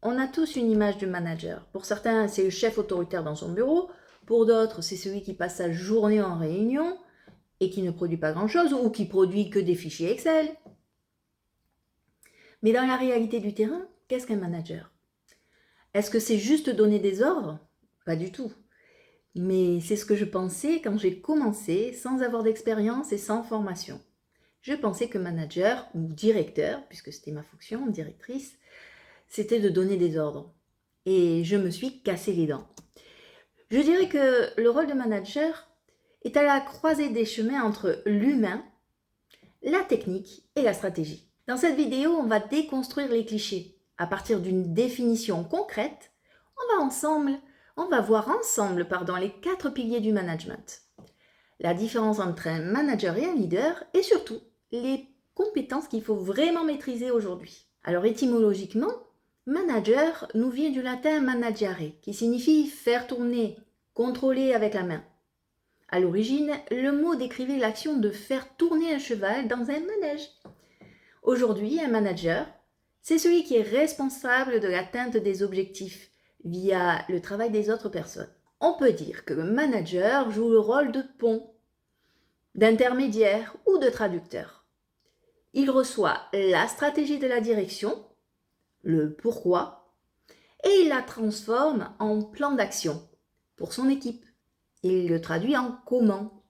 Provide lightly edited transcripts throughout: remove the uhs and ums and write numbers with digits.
on a tous une image du manager. Pour certains, c'est le chef autoritaire dans son bureau. Pour d'autres, c'est celui qui passe sa journée en réunion et qui ne produit pas grand-chose ou qui produit que des fichiers Excel. Mais dans la réalité du terrain, qu'est-ce qu'un manager? Est-ce que c'est juste donner des ordres? Pas du tout. Mais c'est ce que je pensais quand j'ai commencé sans avoir d'expérience et sans formation. Je pensais que manager ou directeur, puisque c'était ma fonction, directrice, c'était de donner des ordres. Et je me suis cassé les dents. Je dirais que le rôle de manager est à la croisée des chemins entre l'humain, la technique et la stratégie. Dans cette vidéo, on va déconstruire les clichés. À partir d'une définition concrète, on va voir ensemble les 4 piliers du management. La différence entre un manager et un leader et surtout les compétences qu'il faut vraiment maîtriser aujourd'hui. Alors étymologiquement, manager nous vient du latin managere, qui signifie faire tourner, contrôler avec la main. À l'origine, le mot décrivait l'action de faire tourner un cheval dans un manège. Aujourd'hui, un manager, c'est celui qui est responsable de l'atteinte des objectifs via le travail des autres personnes. On peut dire que le manager joue le rôle de pont, d'intermédiaire ou de traducteur. Il reçoit la stratégie de la direction, le pourquoi, et il la transforme en plan d'action pour son équipe. Il le traduit en comment.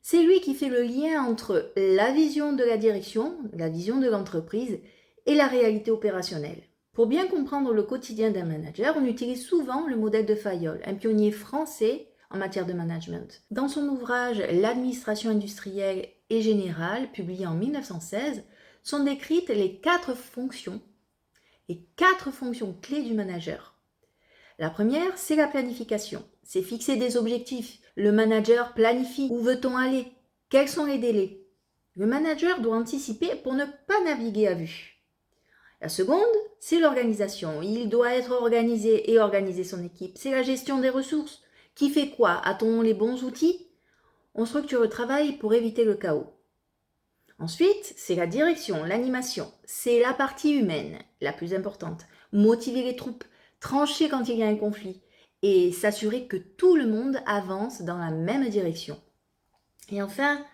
C'est lui qui fait le lien entre la vision de la direction, la vision de l'entreprise et la réalité opérationnelle. Pour bien comprendre le quotidien d'un manager, on utilise souvent le modèle de Fayol, un pionnier français en matière de management. Dans son ouvrage L'administration industrielle et générale, publié en 1916, sont décrites les 4 fonctions clés du manager. La première, c'est la planification. C'est fixer des objectifs. Le manager planifie. Où veut-on aller? Quels sont les délais? Le manager doit anticiper pour ne pas naviguer à vue. La seconde, c'est l'organisation. Il doit être organisé et organiser son équipe. C'est la gestion des ressources. Qui fait quoi? A-t-on les bons outils? On structure le travail pour éviter le chaos. Ensuite, c'est la direction, l'animation. C'est la partie humaine, la plus importante. Motiver les troupes, trancher quand il y a un conflit et s'assurer que tout le monde avance dans la même direction. Et enfin,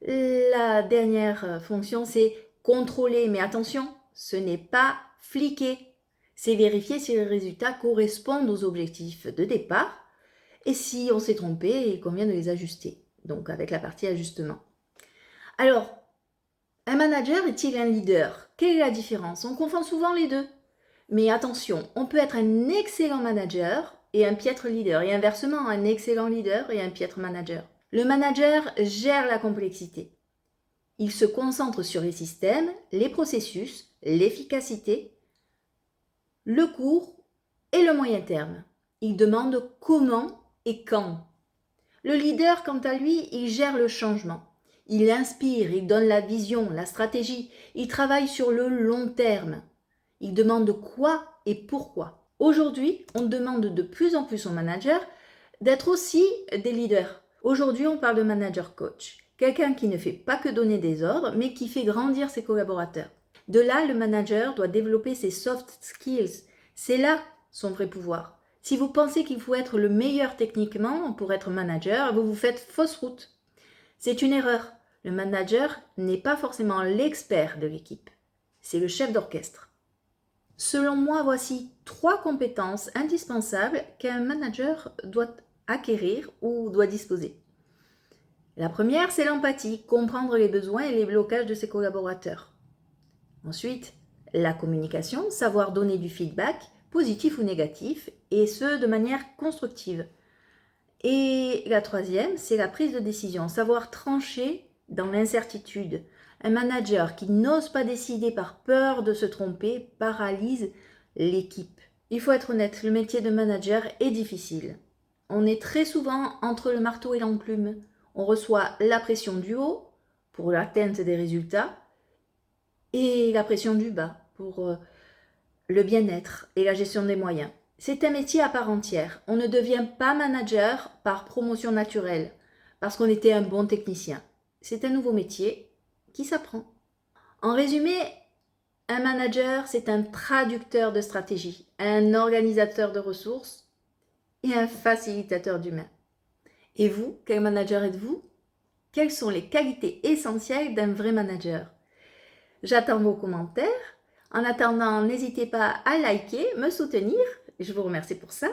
la dernière fonction, c'est contrôler. Mais attention, ce n'est pas fliquer. C'est vérifier si les résultats correspondent aux objectifs de départ et si on s'est trompé et qu'on vient de les ajuster. Donc avec la partie ajustement. Alors, un manager est-il un leader? Quelle est la différence? On confond souvent les deux. Mais attention, on peut être un excellent manager et un piètre leader, et inversement, un excellent leader et un piètre manager. Le manager gère la complexité. Il se concentre sur les systèmes, les processus, l'efficacité, le court et le moyen terme. Il demande comment et quand. Le leader, quant à lui, il gère le changement. Il inspire, il donne la vision, la stratégie. Il travaille sur le long terme. Il demande quoi et pourquoi. Aujourd'hui, on demande de plus en plus aux managers d'être aussi des leaders. Aujourd'hui, on parle de manager coach. Quelqu'un qui ne fait pas que donner des ordres, mais qui fait grandir ses collaborateurs. De là, le manager doit développer ses soft skills. C'est là son vrai pouvoir. Si vous pensez qu'il faut être le meilleur techniquement pour être manager, vous vous faites fausse route. C'est une erreur. Le manager n'est pas forcément l'expert de l'équipe. C'est le chef d'orchestre. Selon moi, voici 3 compétences indispensables qu'un manager doit acquérir ou doit disposer. La première, c'est l'empathie, comprendre les besoins et les blocages de ses collaborateurs. Ensuite, la communication, savoir donner du feedback, positif ou négatif, et ce, de manière constructive. Et la troisième, c'est la prise de décision, savoir trancher dans l'incertitude. Un manager qui n'ose pas décider par peur de se tromper paralyse l'équipe. Il faut être honnête, le métier de manager est difficile. On est très souvent entre le marteau et l'enclume. On reçoit la pression du haut pour l'atteinte des résultats et la pression du bas pour le bien-être et la gestion des moyens. C'est un métier à part entière. On ne devient pas manager par promotion naturelle, parce qu'on était un bon technicien. C'est un nouveau métier qui s'apprend. En résumé, Un manager, c'est un traducteur de stratégie, un organisateur de ressources et un facilitateur d'humain. Et vous, quel manager êtes-vous? Quelles sont les qualités essentielles d'un vrai manager? J'attends vos commentaires. En attendant, n'hésitez pas à liker, me soutenir. Je vous remercie pour ça.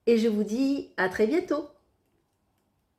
Et je vous dis à très bientôt.